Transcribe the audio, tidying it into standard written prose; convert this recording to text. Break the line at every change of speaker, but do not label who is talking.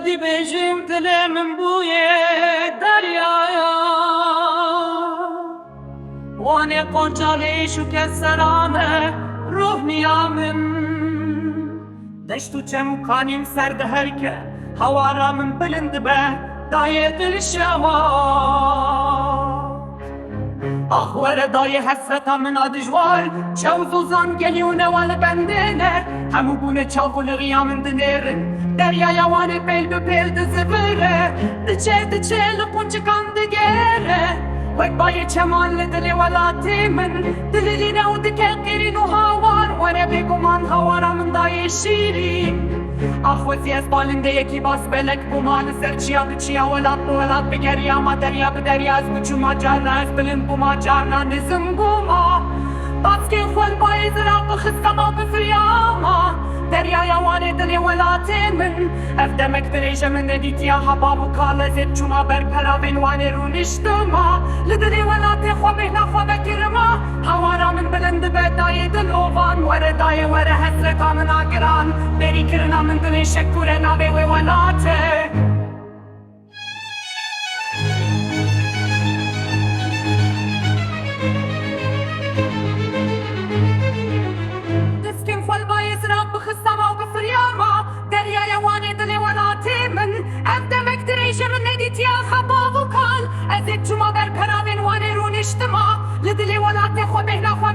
dibêjim dilê min bûye Deryaya Wanê Qoncalê şu keseran ruhniya min Deşt û Hemû kanîm ser diherike Hawara min bilind be dayê dilşewat Were dayê hesreta min a dijwar Çew zozan gelî û newal bendê Hemû bûne çav û riya min dinêrin Deryaya Wanê pêl bi pêl dizivire Diçe li quncikan digere Wek bayê çeman li dilê welatê min Dilîne û dikekirîn û hawar Were bêguman hawara min dayê şîrîn Wezî balindê yekî bas belek bûma li ser çiya Çiya welat bi welat bigeriya ma derya bi derya Ez biçûma carna ez bilind bûma carna nizim bûma Baskên xwel bayê zira bixistema bifiriyama Deryaya Wanê dilê welatê min Ev demek dirêje min nedîtiya heba bû kal Ez ê biçûma ber peravên Wanê rûniştima Li dilê welatê xwe mehna xwe vekirima Hawara min bilind be dayê dilovan Were dayê were hesreta min a giran Berîkirina min dilê şekkûre navê wê welatê Deryaya Wanê dilê welatê min Ev demek dirêje min nedîtiya heba bû kal Ez ê biçûma ber peravên Wanê rûniştima Li dilê welatê xwe mehna xwe